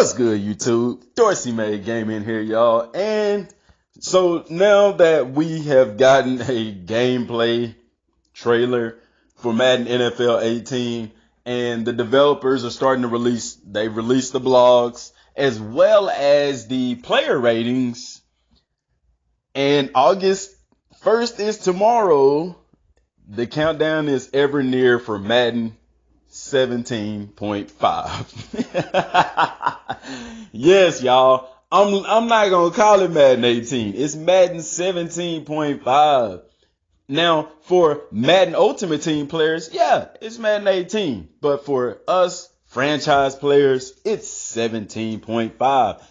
What's good, YouTube? Dorsey Made Gaming here, y'all. And so now that we have gotten a gameplay trailer for Madden NFL 18, and the developers are starting to they've released the blogs as well as the player ratings. And August 1st is tomorrow. The countdown is ever near for Madden 17.5. Yes, y'all. I'm not gonna call it Madden 18. It's Madden 17.5. Now, for Madden Ultimate Team players, yeah, it's Madden 18. But for us franchise players, it's 17.5.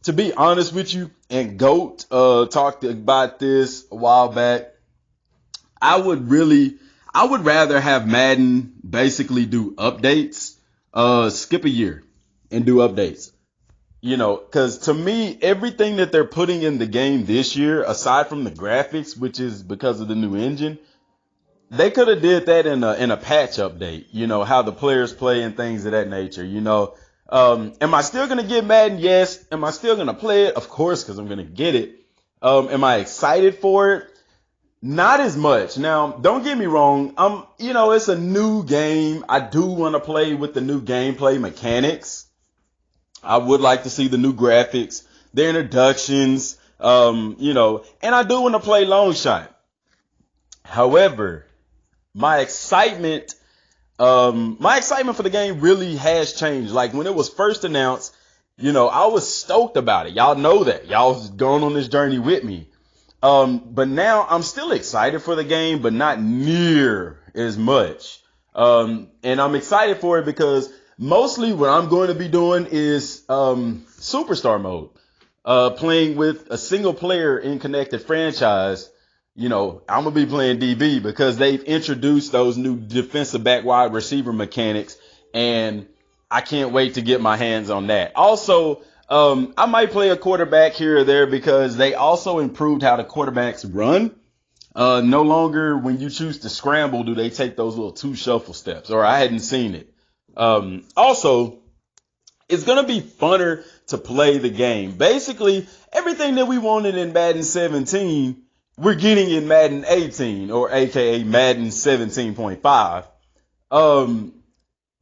To be honest with you, and GOAT talked about this a while back, I would rather have Madden basically do updates, skip a year and do updates. You know, because to me, everything that they're putting in the game this year, aside from the graphics, which is because of the new engine, they could have did that in a patch update. You know, how the players play and things of that nature. You know, am I still gonna get Madden? Yes. Am I still gonna play it? Of course, because I'm gonna get it. Am I excited for it? Not as much. Now, don't get me wrong. You know, it's a new game. I do want to play with the new gameplay mechanics. I would like to see the new graphics, the introductions, you know, and I do want to play long shot. However, my excitement for the game really has changed. Like when it was first announced, you know, I was stoked about it. Y'all know that. Y'all was going on this journey with me. But now I'm still excited for the game, but not near as much. And I'm excited for it because mostly what I'm going to be doing is superstar mode, playing with a single player in connected franchise. You know, I'm going to be playing DB because they've introduced those new defensive back wide receiver mechanics, and I can't wait to get my hands on that. Also, I might play a quarterback here or there because they also improved how the quarterbacks run. No longer when you choose to scramble do they take those little 2 shuffle steps, or I hadn't seen it. Also, it's going to be funner to play the game. Basically, everything that we wanted in Madden 17, we're getting in Madden 18, or aka Madden 17.5.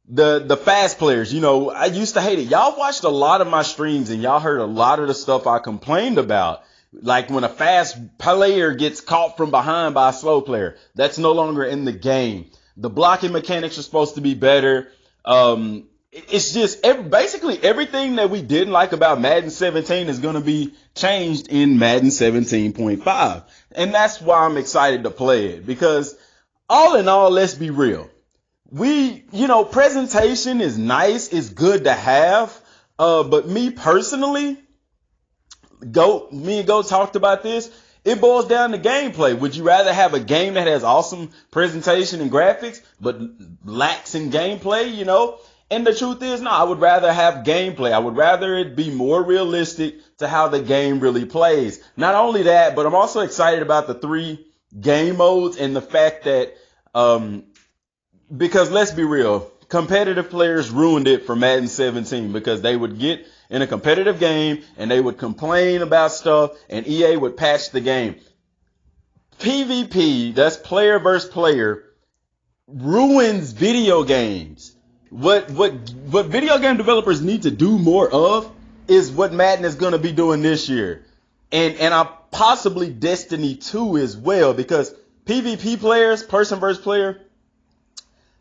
The fast players, you know, I used to hate it. Y'all watched a lot of my streams and y'all heard a lot of the stuff I complained about. Like when a fast player gets caught from behind by a slow player, that's no longer in the game. The blocking mechanics are supposed to be better. It's just basically everything that we didn't like about Madden 17 is going to be changed in Madden 17.5. And that's why I'm excited to play it, because all in all, let's be real. You know, presentation is nice. It's good to have. But me personally, me and Go talked about this. It boils down to gameplay. Would you rather have a game that has awesome presentation and graphics, but lacks in gameplay, you know? And the truth is, no, I would rather have gameplay. I would rather it be more realistic to how the game really plays. Not only that, but I'm also excited about the 3 game modes and the fact that, because let's be real, competitive players ruined it for Madden 17 because they would get in a competitive game and they would complain about stuff and EA would patch the game. PvP, that's player versus player, ruins video games. What video game developers need to do more of is what Madden is going to be doing this year. And possibly Destiny 2 as well, because PvP players, person versus player,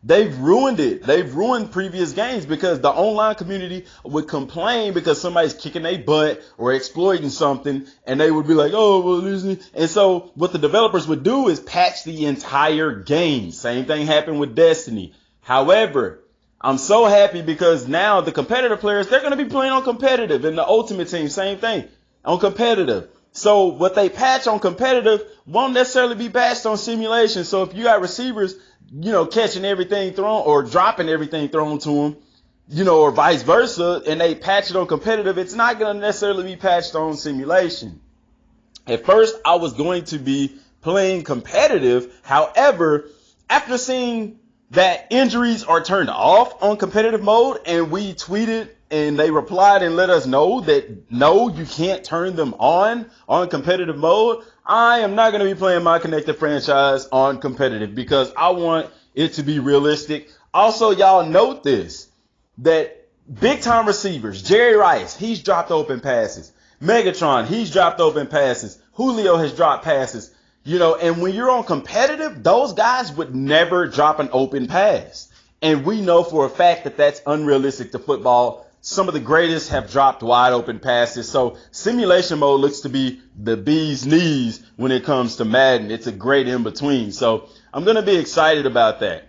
they've ruined it. They've ruined previous games because the online community would complain because somebody's kicking their butt or exploiting something, and they would be like, oh, well, listen. And so what the developers would do is patch the entire game. Same thing happened with Destiny. However, I'm so happy because now the competitive players, they're going to be playing on competitive, and the Ultimate Team, same thing, on competitive. So what they patch on competitive won't necessarily be patched on simulation. So if you got receivers, you know, catching everything thrown or dropping everything thrown to them, you know, or vice versa, and they patch it on competitive, it's not going to necessarily be patched on simulation. At first, I was going to be playing competitive. However, after seeing that injuries are turned off on competitive mode, and we tweeted and they replied and let us know that no, you can't turn them on competitive mode, I am not going to be playing my connected franchise on competitive because I want it to be realistic. Also, y'all note this, that big time receivers, Jerry Rice, he's dropped open passes. Megatron, he's dropped open passes. Julio has dropped passes. You know, and when you're on competitive, those guys would never drop an open pass. And we know for a fact that that's unrealistic to football. Some of the greatest have dropped wide open passes. So simulation mode looks to be the bee's knees when it comes to Madden. It's a great in between. So I'm going to be excited about that.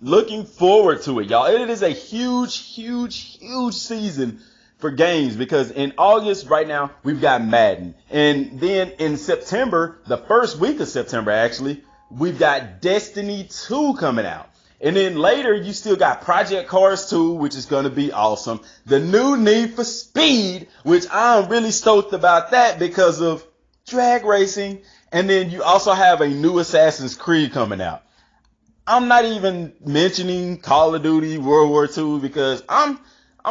Looking forward to it, y'all. It is a huge, huge, huge season for games because in August right now we've got Madden, and then in September, the first week of September actually, we've got Destiny 2 coming out, and then later you still got Project Cars 2, which is going to be awesome, the new Need for Speed, which I'm really stoked about that because of drag racing, and then you also have a new Assassin's Creed coming out. I'm not even mentioning Call of Duty World War II because I'm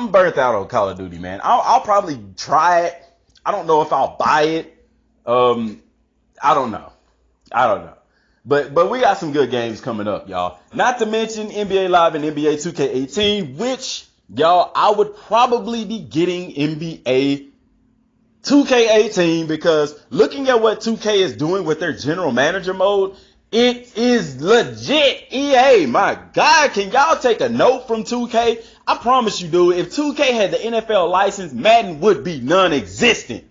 burnt out on Call of Duty, man. I'll probably try it. I don't know if I'll buy it. I don't know. But we got some good games coming up, y'all. Not to mention NBA Live and NBA 2K18, which, y'all, I would probably be getting NBA 2K18 because looking at what 2K is doing with their general manager mode, it is legit. EA, my God, can y'all take a note from 2K? I promise you, dude, if 2K had the NFL license, Madden would be non-existent.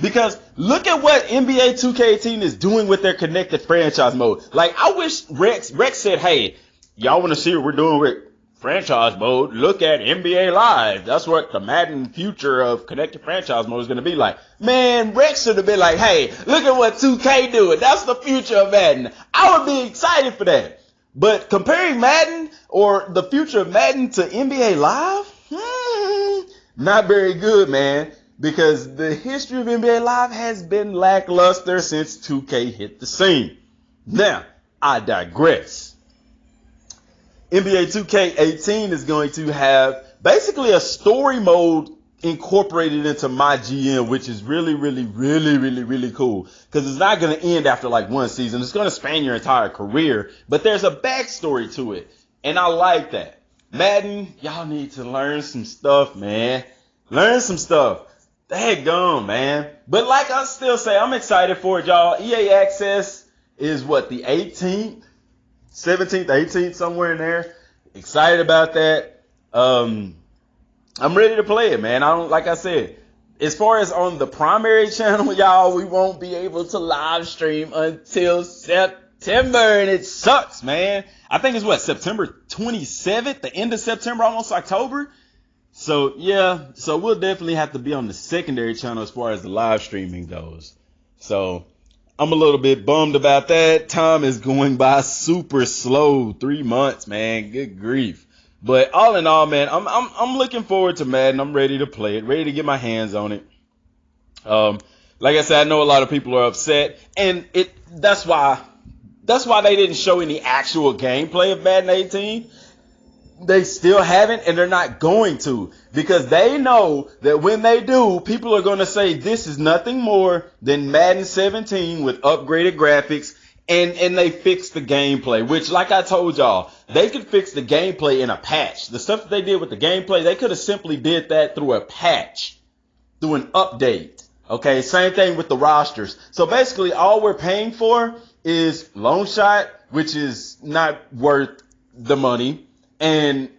Because look at what NBA 2K18 is doing with their connected franchise mode. Like, I wish Rex said, hey, y'all want to see what we're doing with franchise mode? Look at NBA Live. That's what the Madden future of connected franchise mode is going to be like. Man, Rex should have been like, hey, look at what 2K doing. That's the future of Madden. I would be excited for that. But comparing Madden or the future of Madden to NBA Live, not very good, man. Because the history of NBA Live has been lackluster since 2K hit the scene. Now, I digress. NBA 2K18 is going to have basically a story mode incorporated into my GM, which is really, really, really, really, really cool. Because it's not going to end after like one season. It's going to span your entire career. But there's a backstory to it. And I like that. Madden, y'all need to learn some stuff, man. Learn some stuff. Daggone, man. But like I still say, I'm excited for it, y'all. EA Access is what, the 18th? 17th, 18th, somewhere in there. Excited about that. I'm ready to play it, man. Like I said, as far as on the primary channel, y'all, we won't be able to live stream until September, and it sucks, man. I think it's what, September 27th, the end of September, almost October. So yeah, so we'll definitely have to be on the secondary channel as far as the live streaming goes. So I'm a little bit bummed about that. Time is going by super slow. 3 months, man. Good grief. But all in all, man, I'm looking forward to Madden. I'm ready to play it, ready to get my hands on it. Like I said, I know a lot of people are upset, and that's why they didn't show any actual gameplay of Madden 18. They still haven't, and they're not going to, because they know that when they do, people are going to say this is nothing more than Madden 17 with upgraded graphics, and they fixed the gameplay, which, like I told y'all, they could fix the gameplay in a patch. The stuff that they did with the gameplay, they could have simply did that through a patch, through an update. Okay, same thing with the rosters. So basically, all we're paying for is Long Shot, which is not worth the money. And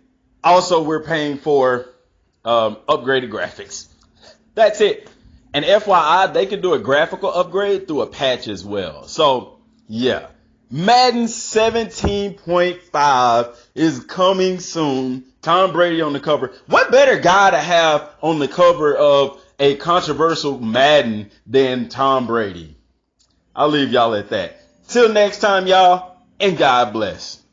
also we're paying for upgraded graphics. That's it. And FYI, they can do a graphical upgrade through a patch as well. So, yeah. Madden 17.5 is coming soon. Tom Brady on the cover. What better guy to have on the cover of a controversial Madden than Tom Brady? I'll leave y'all at that. Till next time, y'all, and God bless.